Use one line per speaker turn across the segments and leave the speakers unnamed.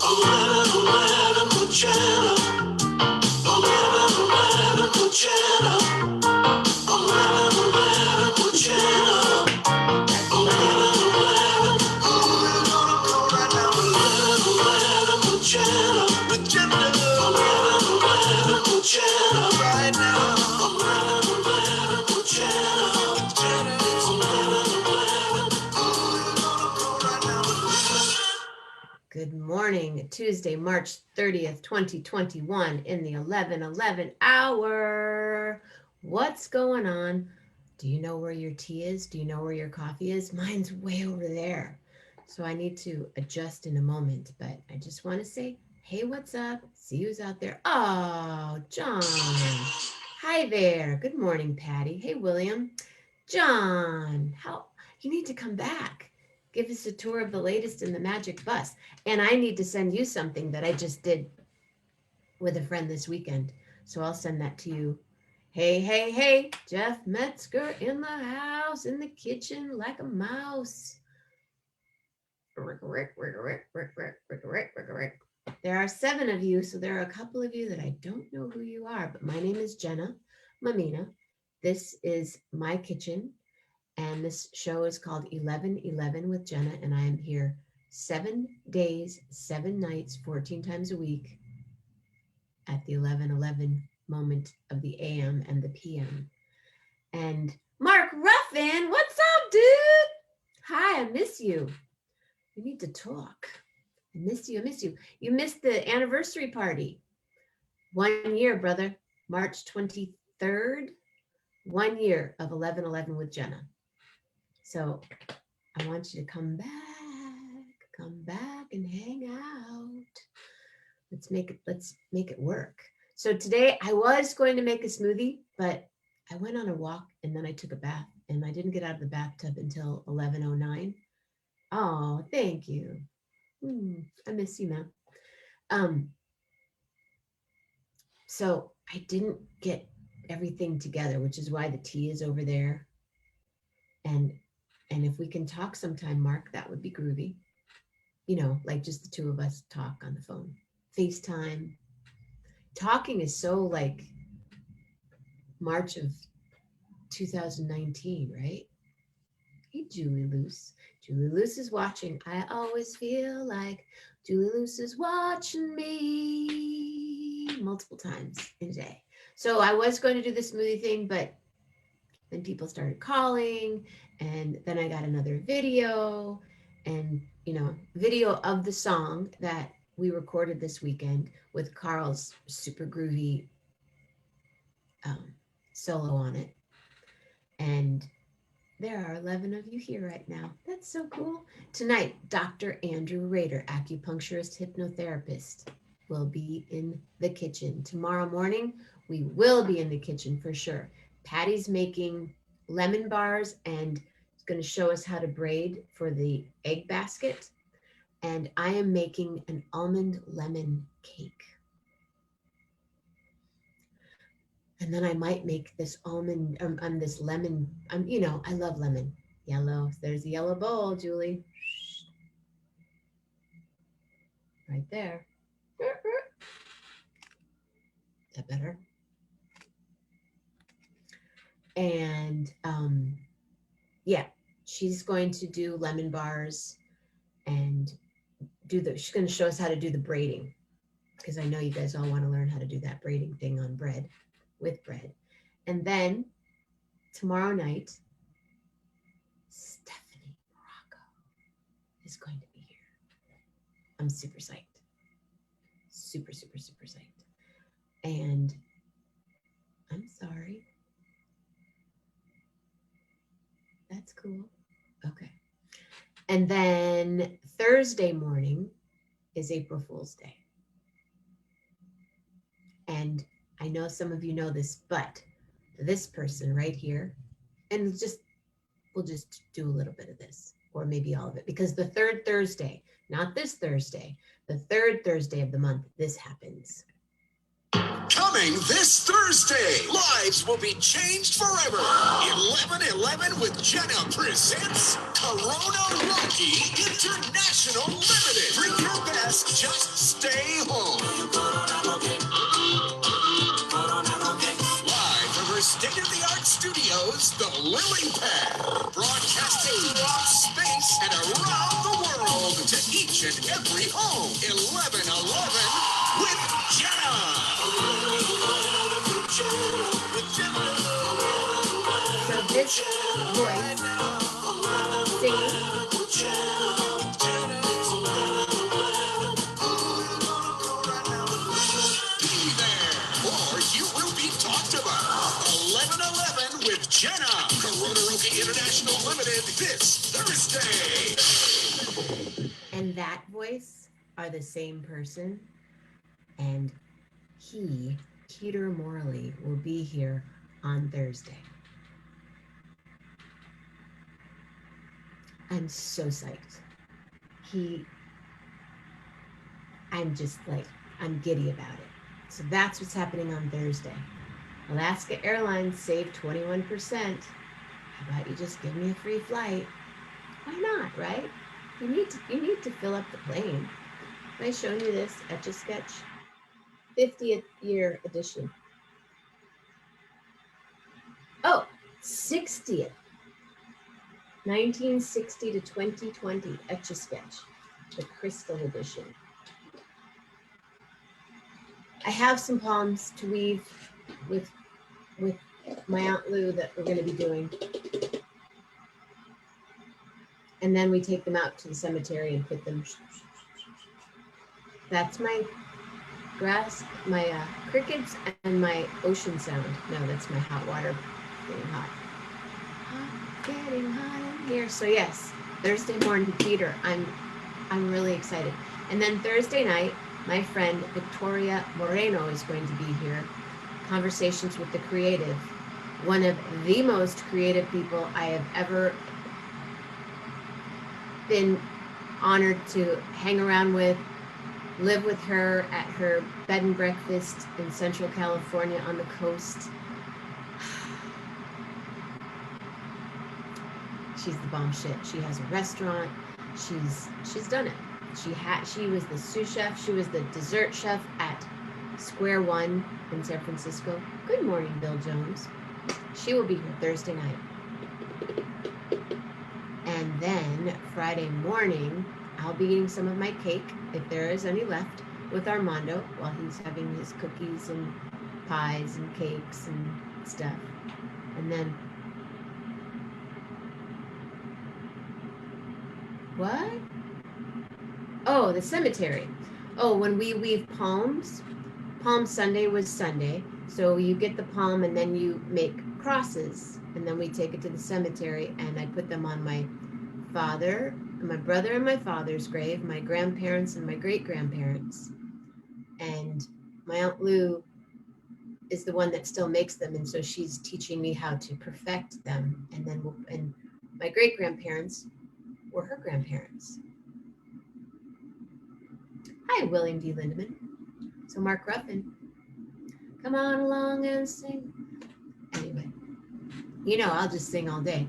11 with Jenna. 11 with Jenna. 11 with Jenna. 11. Oh, we're gonna go right now. 11 with Jenna. With Jenna. 11 with Jenna. Right now. 11 with Jenna. With Jenna. 11. Oh, we're gonna go right now. Good morning, Tuesday, March 30th, 2021 in the 11:11 hour. What's going on? Do you know where your tea is? Do you know where your coffee is? Mine's way over there. So I need to adjust in a moment, but I just want to say, hey, what's up? See who's out there. Oh, John. Hi there. Good morning, Patty. Hey, William. John, you need to come back. Give us a tour of the latest in the magic bus. And I need to send you something that I just did with a friend this weekend. So I'll send that to you. Hey, Jeff Metzger in the house, in the kitchen like a mouse. There are 7 of you, so there are a couple of you that I don't know who you are, but my name is Jenna Mammina. This is my kitchen, and this show is called 11:11 with Jenna, and I am here 7 days, 7 nights, 14 times a week at the 11:11 moment of the AM and the PM. And Mark Ruffin, what's up, dude? Hi, I miss you. We need to talk. I miss you. You missed the anniversary party. 1 year, brother. March 23rd. 1 year of 11:11 with Jenna. So I want you to come back and hang out. Let's make it work. So today I was going to make a smoothie, but I went on a walk and then I took a bath and I didn't get out of the bathtub until 11:09. Oh, thank you. I miss you, man. So I didn't get everything together, which is why the tea is over there. And if we can talk sometime, Mark, that would be groovy. You know, like just the two of us talk on the phone. FaceTime. Talking is so like March of 2019, right? Hey, Julie Luce. Julie Luce is watching. I always feel like Julie Luce is watching me multiple times in a day. So I was going to do the smoothie thing, but then people started calling, and then I got another video, and video of the song that we recorded this weekend with Carl's super groovy solo on it. And there are 11 of you here right now. That's so cool. Tonight, Dr. Andrew Rader, acupuncturist, hypnotherapist, will be in the kitchen. Tomorrow morning, we will be in the kitchen for sure. Patty's making lemon bars and is going to show us how to braid for the egg basket. And I am making an almond lemon cake. And then I might make this almond, this lemon, I love lemon. Yellow, there's the yellow bowl, Julie. Right there. Is that better? And yeah, she's going to do lemon bars and she's going to show us how to do the braiding, because I know you guys all want to learn how to do that braiding thing on bread, with bread. And then tomorrow night, Stephanie Morocco is going to be here. I'm super psyched. Super psyched. And I'm sorry. That's cool. Okay. And then Thursday morning is April Fool's Day. And I know some of you know this, but this person right here, and we'll just do a little bit of this, or maybe all of it, because the third Thursday, not this Thursday, the third Thursday of the month, this happens.
Coming this Thursday, lives will be changed forever. 11:11 with Jenna presents Corona Rocky International Limited. Bring your best, just was the Lily Pad, broadcasting throughout space and around the world to each and every home. 1111 with Jenna.
So this voice singing
Be there, or you will be talked about. 1111 with Jenna. Coronaroki International Limited this Thursday.
and that voice are the same person, and he, Peter Morley, will be here on Thursday. I'm so psyched. I'm just like, I'm giddy about it. So that's what's happening on Thursday. Alaska Airlines saved 21%. How about you just give me a free flight? Why not, right? You need to fill up the plane. Have I shown you this Etch-a-Sketch? 50th year edition. Oh, 60th. 1960 to 2020 Etch-a-Sketch, the Crystal edition. I have some palms to weave with my Aunt Lou that we're going to be doing. And then we take them out to the cemetery and put them. That's my grass, my crickets, and my ocean sound. No, that's my hot water getting hot. Getting hot in here. So yes, Thursday morning, Peter. I'm really excited. And then Thursday night, my friend Victoria Moreno is going to be here. Conversations with the Creative, one of the most creative people I have ever been honored to hang around with, live with her at her bed and breakfast in Central California on the coast. She's the bomb shit. She has a restaurant. She's done it. She was the sous chef. She was the dessert chef at Square One in San Francisco. Good morning, Bill Jones. She will be here Thursday night. And then Friday morning, I'll be eating some of my cake, if there is any left, with Armando while he's having his cookies and pies and cakes and stuff. And then, what? Oh, the cemetery. Oh, when we weave palms, Palm Sunday was Sunday. So you get the palm and then you make crosses. And then we take it to the cemetery and I put them on my father, my brother and my father's grave, my grandparents and my great-grandparents. And my Aunt Lou is the one that still makes them. And so she's teaching me how to perfect them. And then and my great-grandparents were her grandparents. Hi, William D. Lindemann. So Mark Ruffin, come on along and sing. Anyway, I'll just sing all day.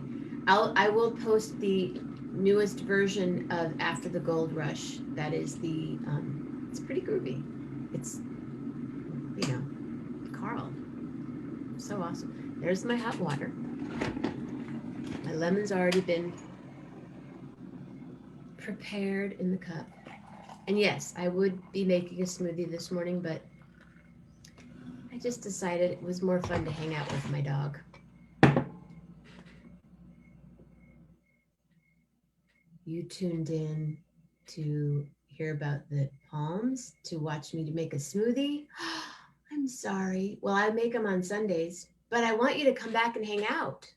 I will post the newest version of After the Gold Rush. That is it's pretty groovy. It's, Carl. So awesome. There's my hot water. My lemon's already been prepared in the cup. And yes, I would be making a smoothie this morning, but I just decided it was more fun to hang out with my dog. You tuned in to hear about the palms, to watch me to make a smoothie. I'm sorry. Well, I make them on Sundays, but I want you to come back and hang out.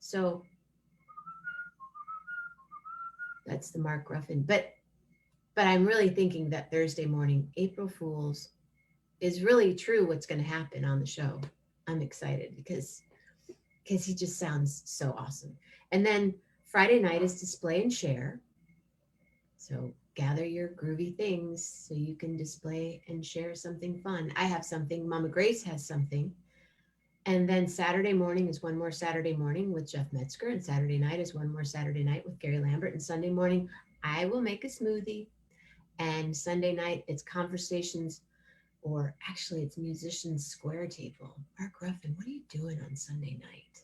So that's the Mark Ruffin. But I'm really thinking that Thursday morning, April Fool's, is really true what's going to happen on the show. I'm excited because he just sounds so awesome. And then Friday night is display and share. So gather your groovy things so you can display and share something fun. I have something. Mama Grace has something. And then Saturday morning is one more Saturday morning with Jeff Metzger. And Saturday night is one more Saturday night with Gary Lambert. And Sunday morning, I will make a smoothie. And Sunday night, it's conversations, or actually it's Musicians Square Table. Mark Ruffin, what are you doing on Sunday night?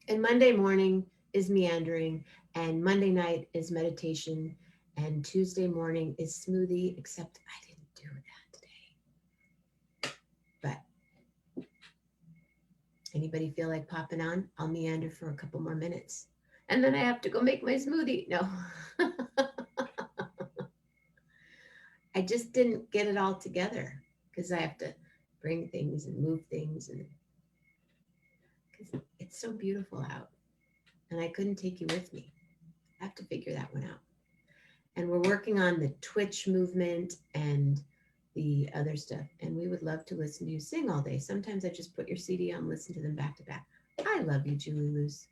And Monday morning is meandering, and Monday night is meditation, and Tuesday morning is smoothie, except I didn't do that today. But anybody feel like popping on? I'll meander for a couple more minutes. And then I have to go make my smoothie. No. I just didn't get it all together because I have to bring things and move things, and because it's so beautiful out and I couldn't take you with me. I have to figure that one out. And we're working on the Twitch movement and the other stuff. And we would love to listen to you sing all day. Sometimes I just put your CD on, listen to them back to back. I love you, Julie Luz.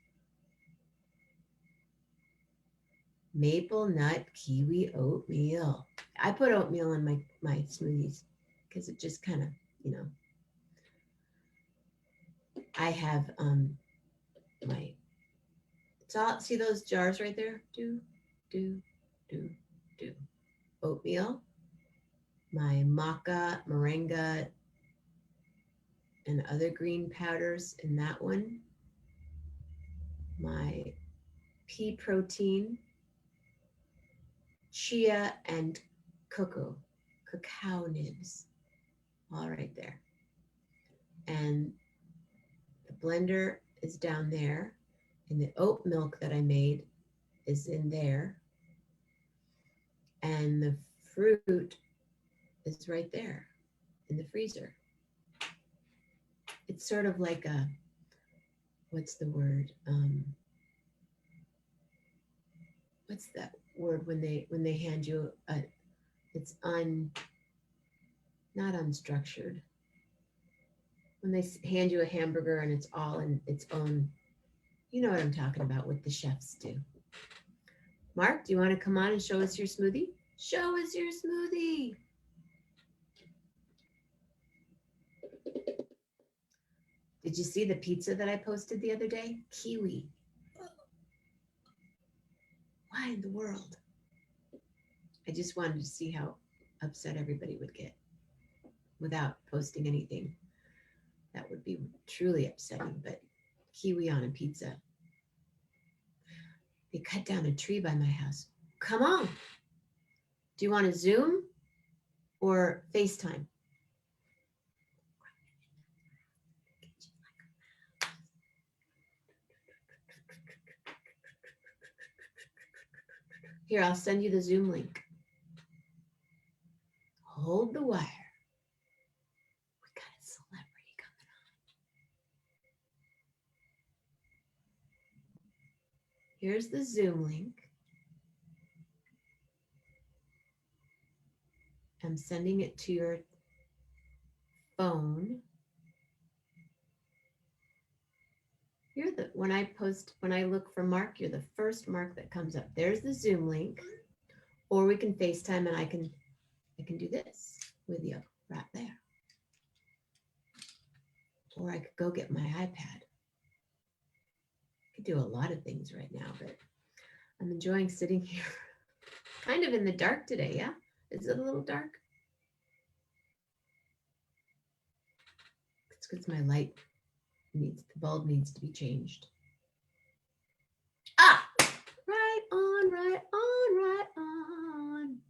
Maple nut kiwi oatmeal. I put oatmeal in my smoothies because it just kind of, you know, I have my, it's all, see those jars right there? Do, oatmeal, my maca, moringa, and other green powders in that one, my pea protein, chia, and cacao nibs, all right there. And the blender is down there, and the oat milk that I made is in there, and the fruit is right there in the freezer. It's sort of like a, what's the word? What's that word when they hand you a, it's not unstructured. When they hand you a hamburger and it's all in its own, you know what I'm talking about, what the chefs do. Mark, do you want to come on and show us your smoothie? Show us your smoothie. Did you see the pizza that I posted the other day? Kiwi. Why in the world? I just wanted to see how upset everybody would get without posting anything. That would be truly upsetting, but kiwi on a pizza. They cut down a tree by my house. Come on. Do you want to Zoom or FaceTime? Here, I'll send you the Zoom link. Hold the wire. We got a celebrity coming on. Here's the Zoom link. I'm sending it to your phone. You're the, when I look for Mark, you're the first Mark that comes up. There's the Zoom link, or we can FaceTime and I can do this with you right there. Or I could go get my iPad. I could do a lot of things right now, but I'm enjoying sitting here kind of in the dark today, yeah? Is it a little dark? It's because my light the bulb needs to be changed. Ah, right on, right on, right on.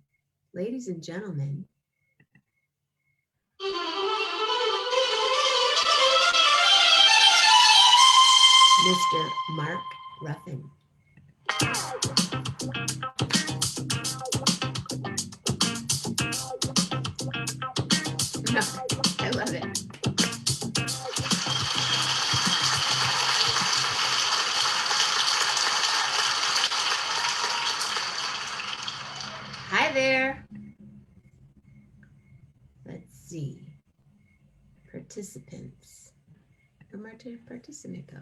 Ladies and gentlemen, Mr. Mark Ruffin. I love it. Hi there. Let's see. Participants. Where to participate go?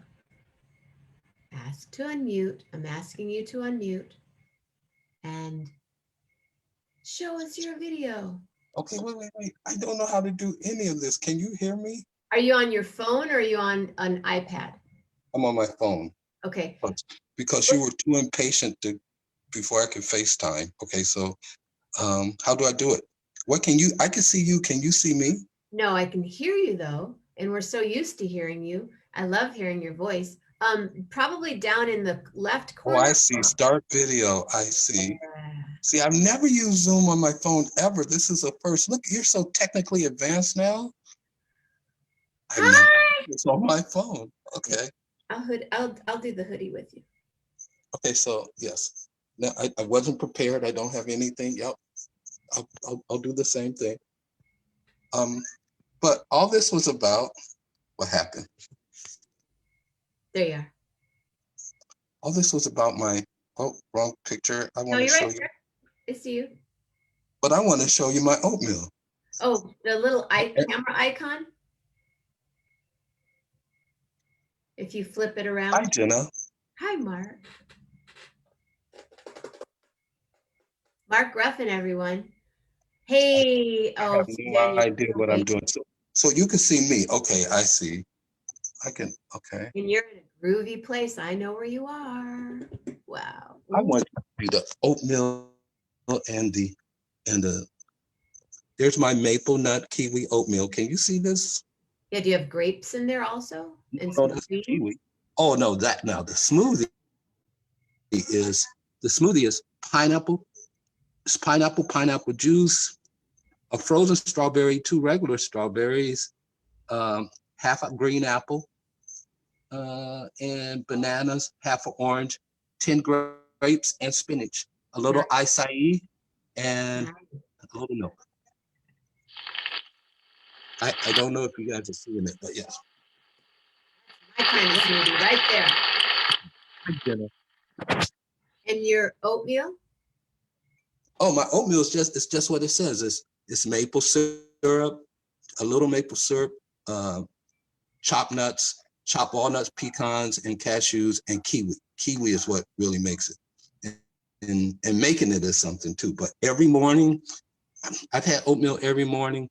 Ask to unmute. I'm asking you to unmute and show us your video.
Okay, wait. I don't know how to do any of this. Can you hear me?
Are you on your phone or are you on an iPad?
I'm on my phone.
Okay.
Because you were too impatient before I could FaceTime. Okay, so how do I do it? I can see you. Can you see me?
No, I can hear you though. And we're so used to hearing you. I love hearing your voice. Probably down in the left
Oh,
corner.
I see. Start video. I see.
Yeah.
See, I've never used Zoom on my phone ever. This is a first. Look, you're so technically advanced now. I've never
Hi.
used this on my phone. Okay.
I'll do the hoodie with you.
Okay. So yes. No, I wasn't prepared. I don't have anything. Yep. I'll do the same thing. But all this was about what happened.
There you are.
All this was about my wrong picture. I
No,
want to
you're
show
right
you,
there. I see you.
but I want to show you my oatmeal.
Oh, the little camera icon. If you flip it
Hi,
around.
Jenna.
Hi, Mark. Mark Ruffin, everyone. Hey,
I
oh,
have no
Suzanne, you're
idea what I'm
wait,
doing. So you can see me. Okay, I see. I can. Okay.
and you're in a groovy place. I know where you are. Wow.
I
Ooh.
want you to see the oatmeal and the. There's my maple nut kiwi oatmeal. Can you see this?
Yeah, do you have grapes in there also? And
No,
some
that's
cream?
kiwi. Oh no, that now is the smoothie is pineapple. It's pineapple juice, a frozen strawberry, 2 regular strawberries, half a green apple, and bananas, half an orange, 10 grapes and spinach, a little acai, and a little milk. I don't know if you guys are seeing it, but yes.
My kind of smoothie right there.
Dinner.
And your oatmeal?
Oh, my oatmeal is just what it says. It's maple syrup, a little maple syrup, uh, chopped nuts, chopped walnuts, pecans, and cashews, and kiwi. Kiwi is what really makes it. And making it is something too. But every morning, I've had oatmeal every morning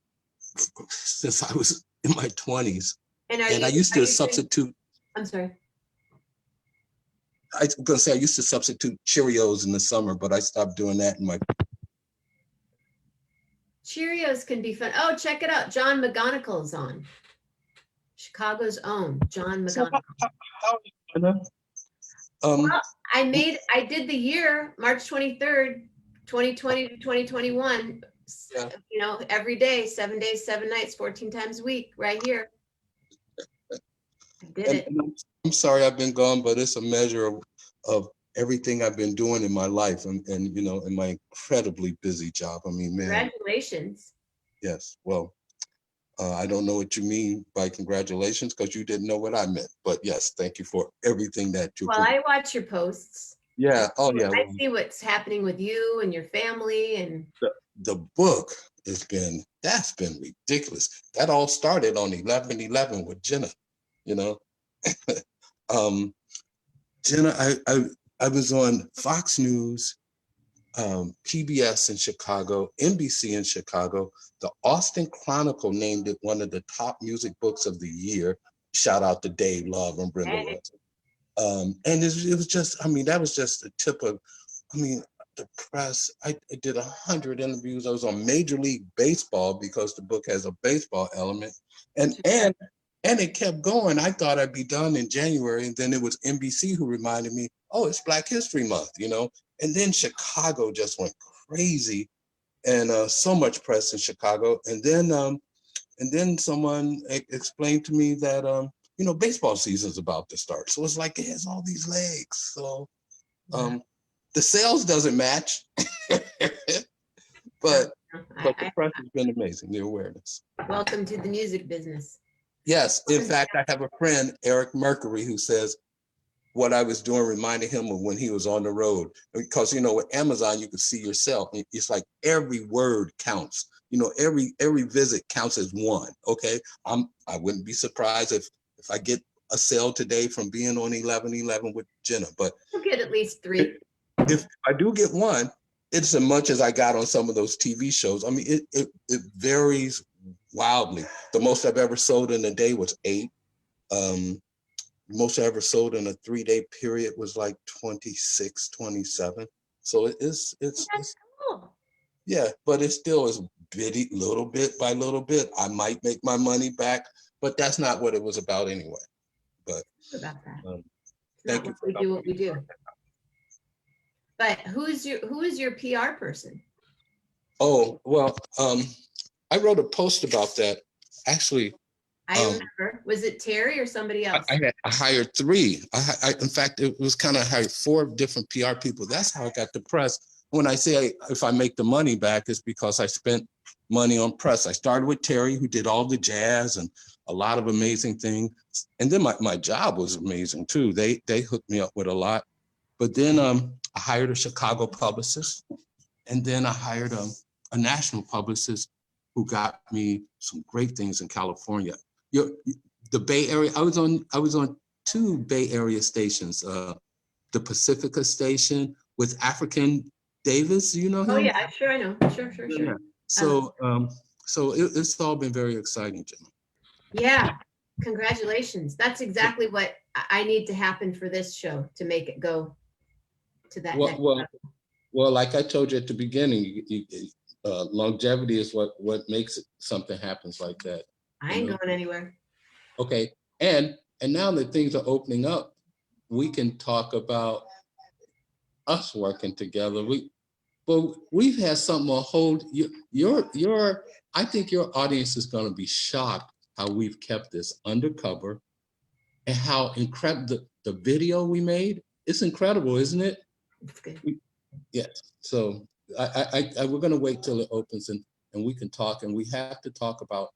since I was in my 20s.
And
I used to substitute.
I'm sorry.
I was gonna say I used to substitute Cheerios in the summer, but I stopped doing that in my.
Cheerios can be fun. Oh, check it out. John McGonagall's on. Chicago's own John
So
McGonagall.
um,
I did the year, March 23rd, 2020 to 2021.
Yeah.
You know, every day, 7 days, 7 nights, 14 times a week, right here. I did it.
I'm sorry I've been gone, but it's a measure of everything I've been doing in my life and you know, in my incredibly busy job. I mean, man.
Congratulations.
Yes. Well, I don't know what you mean by congratulations because you didn't know what I meant. But yes, thank you for everything that you're.
Well, I watch your posts.
Yeah. Oh, yeah.
I see what's happening with you and your family, and
the book that's been ridiculous. That all started on 11/11 with Jenna. You know, Jenna, I was on Fox News, PBS in Chicago, NBC in Chicago. The Austin Chronicle named it one of the top music books of the year. Shout out to Dave Love and Brenda Wilson. And it was just, I mean, that was just the tip of, I mean, the press. I did 100 interviews. I was on Major League Baseball because the book has a baseball element, and it kept going. I thought I'd be done in January, and then it was NBC who reminded me, oh, it's Black History Month, you know. And then Chicago just went crazy, and so much press in Chicago. And then someone explained to me that you know, baseball season's about to start, so it's like it has all these legs. So the sales doesn't match, but the press has been amazing. The awareness.
Welcome to the music business.
Yes, in fact, I have a friend, Eric Mercury, who says what I was doing reminded him of when he was on the road. Because, you know, with Amazon, you can see yourself. It's like every word counts. You know, every visit counts as one. Okay, I wouldn't be surprised if I get a sale today from being on 11/11 with Jenna. But
you'll get at least 3.
If I do get one, it's as much as I got on some of those TV shows. I mean, it varies wildly. The most I've ever sold in a day was 8. Most I ever sold in a 3-day period was like 26, 27. So it's
cool.
Yeah, but it still is bitty, little bit by little bit. I might make my money back, but that's not what it was about anyway. But
about that.
Thank
not
you
why
for
we do
helping
what we
me.
do. But who is your PR person?
Oh, well, I wrote a post about that. Actually,
I remember. Was it Terry or somebody else?
I hired three. In fact, it was kind of hired four different PR people. That's how I got the press. When I say if I make the money back, it's because I spent money on press. I started with Terry, who did all the jazz and a lot of amazing things. And then my job was amazing too. They hooked me up with a lot. But then I hired a Chicago publicist, and then I hired a national publicist who got me some great things in California. The Bay Area. I was on two Bay Area stations. The Pacifica station with African Davis. You know
Oh
him?
yeah, sure I know. Sure.
Yeah. So it's all been very exciting, Jenna.
Yeah. Congratulations. That's exactly what I need to happen for this show to make it go to that
Well,
next
well,
level.
well. Like I told you at the beginning, longevity is what makes something happens like that.
I
You
ain't
know?
going anywhere.
Okay. And now that things are opening up, we can talk about us working together. We've had something a whole your I think your audience is going to be shocked how we've kept this undercover and how incredible the video we made. It's incredible, isn't it?
It's good.
Yes. So I we're going to wait till it opens and we can talk, and we have to talk about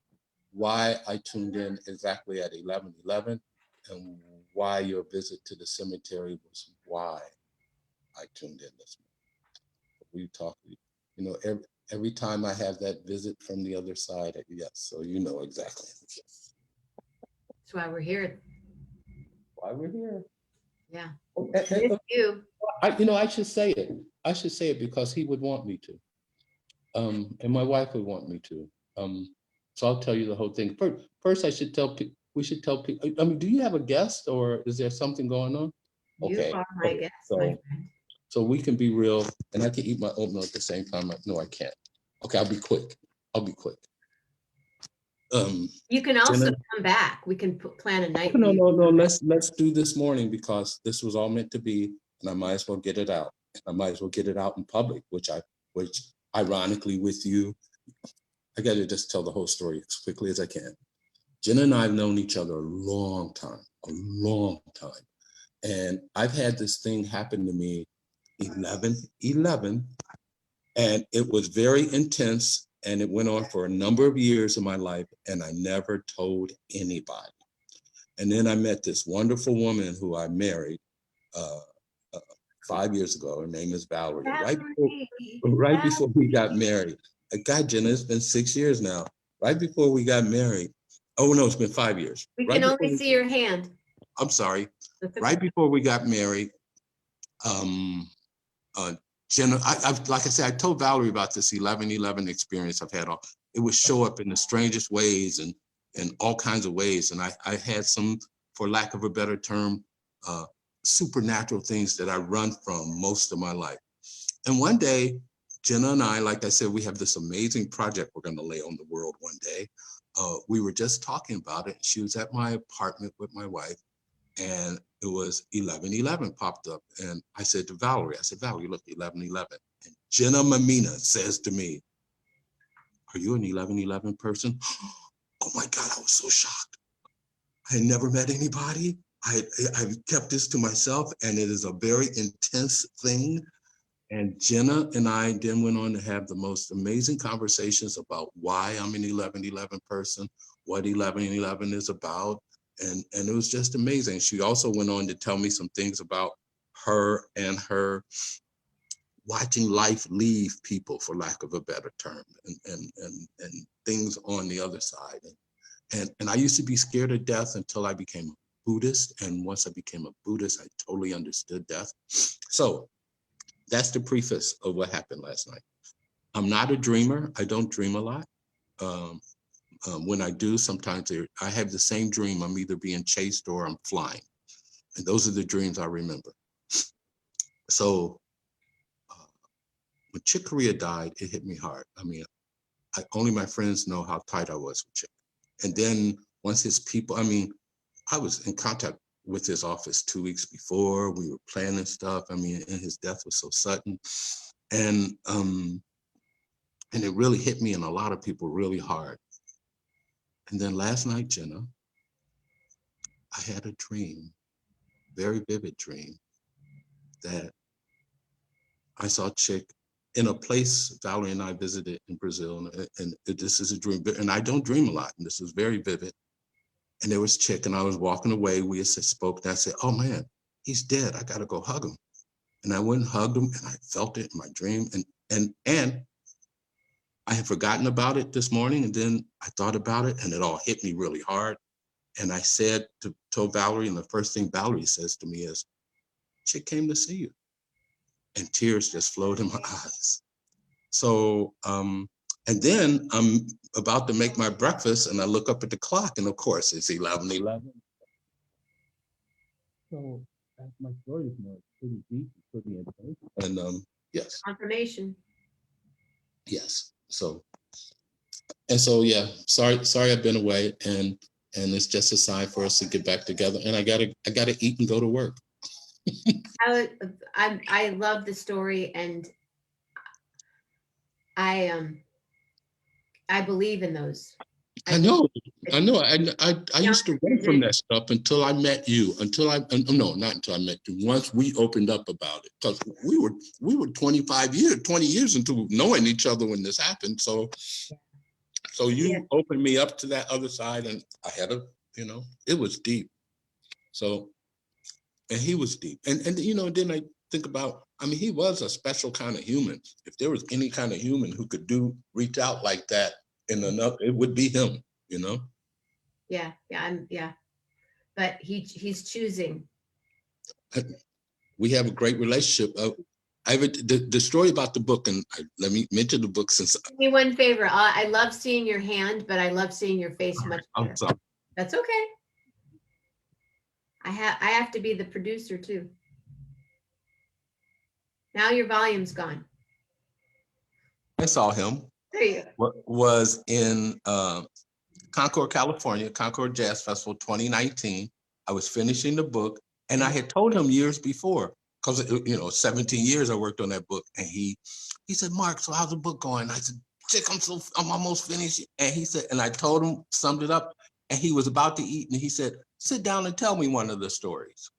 why I tuned in exactly at 11:11 and why your visit to the cemetery was why I tuned in this morning. We talked, every time I have that visit from the other side, yes, so you know exactly
That's why we're here.
why we're here.
Yeah.
Oh,
Miss you.
I should say it. I should say it because he would want me to. And my wife would want me to. So I'll tell you the whole thing. First, I should tell people. We should tell people. I mean, do you have a guest, or is there something going on?
You
Okay.
are my guest, my friend.
So we can be real, and I can eat my oatmeal at the same time. No, I can't. Okay, I'll be quick.
You can also
Jenna,
come back. We can plan a night.
no,
where you
no, no.
come back.
Let's do this morning because this was all meant to be, and I might as well get it out. I might as well get it out in public, which ironically with you, I got to just tell the whole story as quickly as I can. Jenna and I have known each other a long time. And I've had this thing happen to me 11/11, and it was very intense, and it went on for a number of years of my life, and I never told anybody. And then I met this wonderful woman who I married uh, uh, 5 years ago. Her name is Valerie. Right before we got married. God, Jenna, it's been 6 years now. Right before we got married. Oh no, it's been 5 years.
We
Right
can
before
only see your hand.
I'm sorry.
That's okay.
Right before we got married, Jenna, like I said, I told Valerie about this 11/11 experience I've had. It would show up in the strangest ways and in all kinds of ways. And I had some, for lack of a better term, supernatural things that I run from most of my life. And one day, Jenna and I, like I said, we have this amazing project we're going to lay on the world one day. We were just talking about it. She was at my apartment with my wife, and it was 11/11 popped up. And I said to Valerie, Valerie, look, 11/11. And Jenna Mammina says to me, are you an 11/11 person? Oh my God, I was so shocked. I had never met anybody. I've kept this to myself, and it is a very intense thing. And Jenna and I then went on to have the most amazing conversations about why I'm an 11/11 person, what 11/11 is about. And it was just amazing. She also went on to tell me some things about her and her watching life leave people, for lack of a better term, and things on the other side. And I used to be scared of death until I became a Buddhist. And once I became a Buddhist, I totally understood death. So that's the preface of what happened last night. I'm not a dreamer. I don't dream a lot. When I do, sometimes I have the same dream. I'm either being chased or I'm flying. And those are the dreams I remember. So when Chick Corea died, it hit me hard. I mean, only my friends know how tight I was with Chick. And then once his people, I mean, I was in contact with his office 2 weeks before. We were planning stuff. I mean, and his death was so sudden. And it really hit me and a lot of people really hard. And then last night, Jenna, I had a dream, very vivid dream, that I saw Chick in a place Valerie and I visited in Brazil. And this is a dream, and I don't dream a lot, and this was very vivid. And there was Chick, and I was walking away. We had spoke, and I said, "Oh man, he's dead. I gotta go hug him." And I went and hugged him, and I felt it in my dream. And I had forgotten about it this morning, and then I thought about it, and it all hit me really hard. And I told Valerie, and the first thing Valerie says to me is, "Chick came to see you," and tears just flowed in my eyes. So, and then I'm about to make my breakfast, and I look up at the clock, and of course it's 11:11. So that's my story. Is more pretty deep, pretty intense, and yes,
Confirmation.
yes. So yeah. Sorry, I've been away, and it's just a sign for us to get back together. And I gotta eat and go to work.
I love the story, and I believe in those.
I know. I used to run from that stuff until I met you. No, not until I met you. Once we opened up about it, because we were 20 years into knowing each other when this happened. So you opened me up to that other side, and I had it was deep. So, and he was deep, and then I think about, I mean, he was a special kind of human. If there was any kind of human who could reach out like that in enough, it would be him.
Yeah. But he's choosing.
We have a great relationship. The story about the book, and let me mention the book since.
Do me one favor. I love seeing your hand, but I love seeing your face much better.
I'm sorry.
That's okay. I have to be the producer too. Now your volume's gone.
I saw him.
There you go.
Was in Concord, California, Concord Jazz Festival 2019. I was finishing the book, and I had told him years before, because 17 years I worked on that book, and he said, "Mark, so how's the book going?" I said, "Chick, I'm almost finished." And he said, and I told him, summed it up, and he was about to eat, and he said, "Sit down and tell me one of the stories."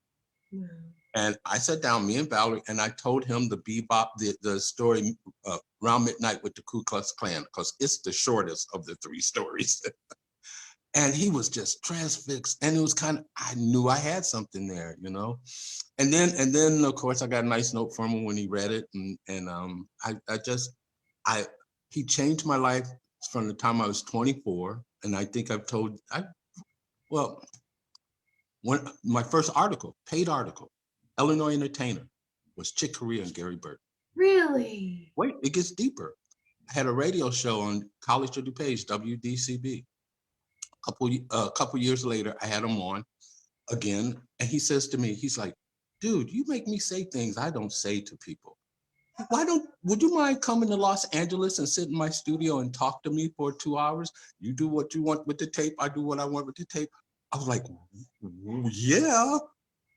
And I sat down, me and Valerie, and I told him the story Around Midnight with the Ku Klux Klan, because it's the shortest of the three stories. And he was just transfixed, and it was I knew I had something there, And then of course I got a nice note from him when he read it, and he changed my life from the time I was 24, and I think when my first paid article, Illinois Entertainer, was Chick Corea and Gary Burton.
Really?
Wait, it gets deeper. I had a radio show on College of DuPage, WDCB. A couple years later, I had him on again, and he says to me, he's like, "Dude, you make me say things I don't say to people. Would you mind coming to Los Angeles and sit in my studio and talk to me for 2 hours? You do what you want with the tape, I do what I want with the tape." I was like, "Yeah."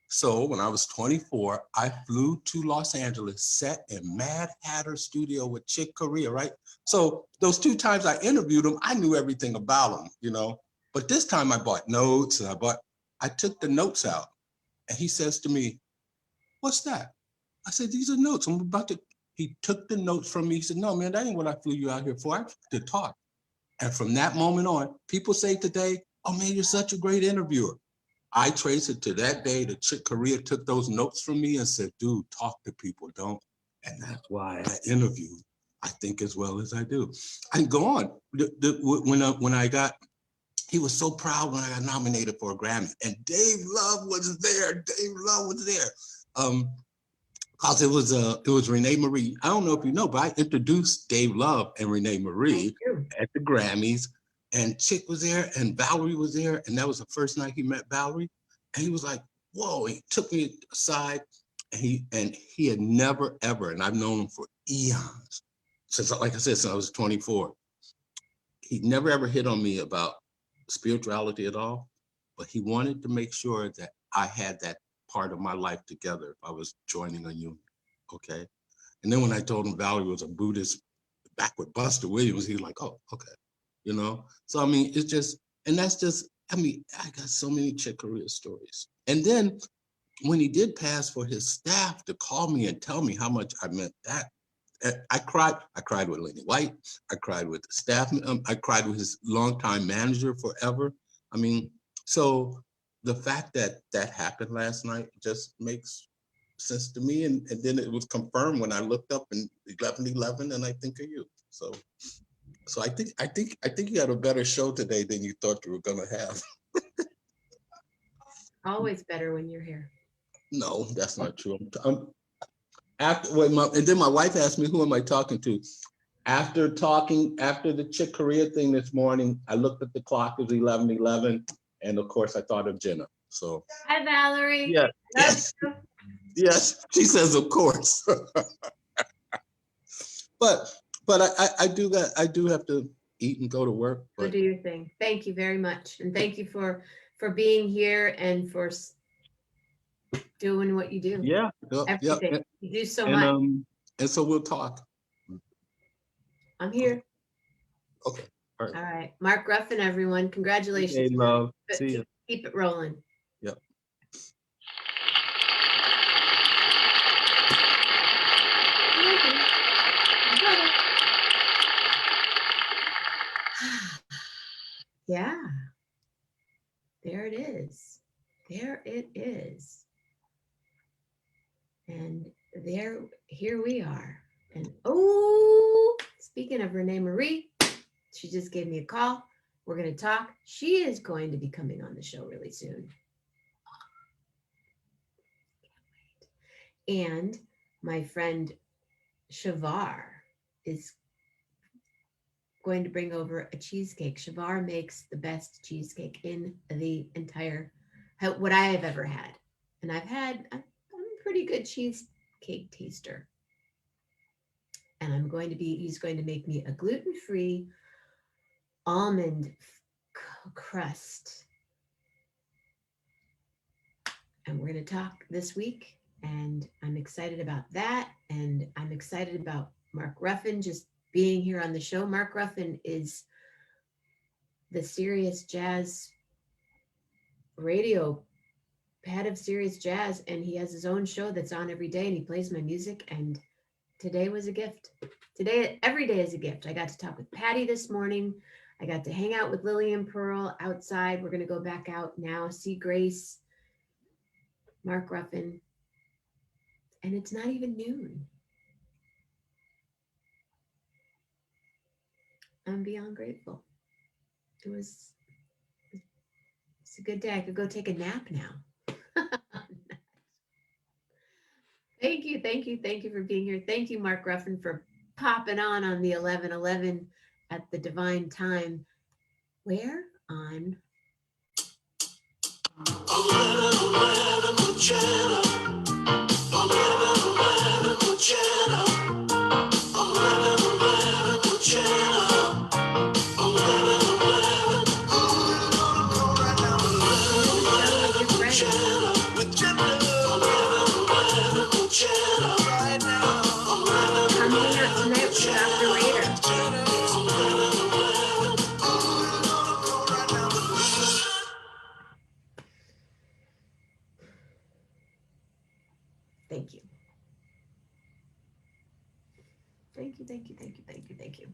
So when I was 24, I flew to Los Angeles, sat in Mad Hatter studio with Chick Corea, right? So those 2 times I interviewed him, I knew everything about him, But this time I bought notes, and I took the notes out, and he says to me, "What's that?" I said, "These are notes. He took the notes from me. He said, "No, man, that ain't what I flew you out here for. I to talk." And from that moment on, people say today, "Oh man, you're such a great interviewer." I trace it to that day that Chick Corea took those notes from me and said, "Dude, talk to people, don't." And that's why I interview, I think, as well as I do. I can go on. He was so proud when I got nominated for a Grammy, and Dave Love was there. Because it was Renee Marie. I don't know if you know, but I introduced Dave Love and Renee Marie at the Grammys, and Chick was there, and Valerie was there, and that was the first night he met Valerie, and he was like, "Whoa!" He took me aside, and he had never ever, and I've known him for eons, like I said, since I was 24. He never ever hit on me about spirituality at all, but he wanted to make sure that I had that part of my life together if I was joining a union. Okay. And then when I told him Valerie was a Buddhist back with Buster Williams, he was like, oh, okay. You know? So I mean, it's just, and that's just, I mean, I got so many Chick Corea stories. And then when he did pass, for his staff to call me and tell me how much I meant that, I cried. I cried with Lenny White. I cried with the staff. I cried with his longtime manager forever. I mean, so the fact that that happened last night just makes sense to me. And then it was confirmed when I looked up in 11:11, and I think of you. So I think you had a better show today than you thought you were gonna have.
Always better when you're here.
No, that's not true. And then my wife asked me, who am I talking to? After the Chick Corea thing this morning, I looked at the clock, it was 11:11, and of course I thought of Jenna. So
Hi, Valerie.
yeah,
Love
yes,
you.
yes, she says of course. but I do have to eat and go to work.
Go
But
do your thing. Thank you very much, and thank you for being here and for doing what you do.
yeah,
Everything you do so
and
much.
and so we'll talk.
I'm here.
Okay, all right.
All right, Mark Ruffin, everyone. Congratulations.
Hey, love.
But
See you.
keep it rolling.
Yep.
Yeah, there it is. There it is. And here we are. And oh, speaking of Renee Marie, she just gave me a call. We're going to talk. She is going to be coming on the show really soon. And my friend Shavar is going to bring over a cheesecake. Shavar makes the best cheesecake in the entire, what I have ever had. And I'm a pretty good cheesecake taster. And he's going to make me a gluten-free almond crust. And we're going to talk this week. And I'm excited about that. And I'm excited about Mark Ruffin just being here on the show. Mark Ruffin is the Sirius Jazz radio head of Sirius Jazz, and he has his own show that's on every day, and he plays my music. And today was a gift. Today, every day is a gift. I got to talk with Patty this morning. I got to hang out with Lily and Pearl outside. We're going to go back out now, see Grace, Mark Ruffin, and it's not even noon. I'm beyond grateful. It's a good day. I could go take a nap now. Thank you for being here. Thank you, Mark Ruffin, for popping on the 11:11 at the divine time. Where? On
11:11 with Jenna. 11:11 with Jenna. 11:11 with Jenna. 11:11. Oh, you're gonna know right now. 11:11 with Jenna. With Jenna. 11:11 with Jenna. Right now. 11:11
come hang out tonight with Dr. Raider.
Jenna. 11:11. Oh, you're gonna know right now.
Thank you. Thank you.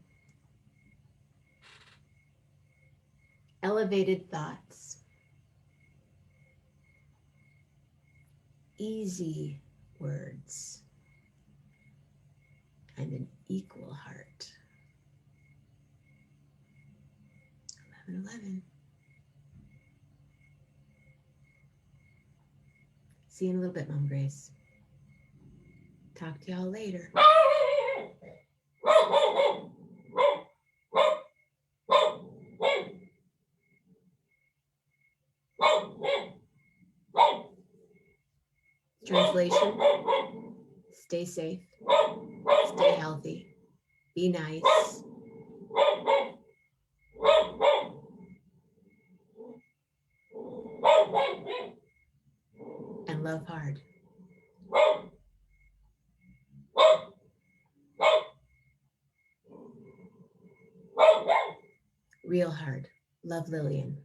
Elevated thoughts. Easy words. And an equal heart. 11:11. See you in a little bit, Mom Grace. Talk to y'all later. Translation: stay safe, stay healthy, be nice. man, love hard. Real hard. Love Lillian.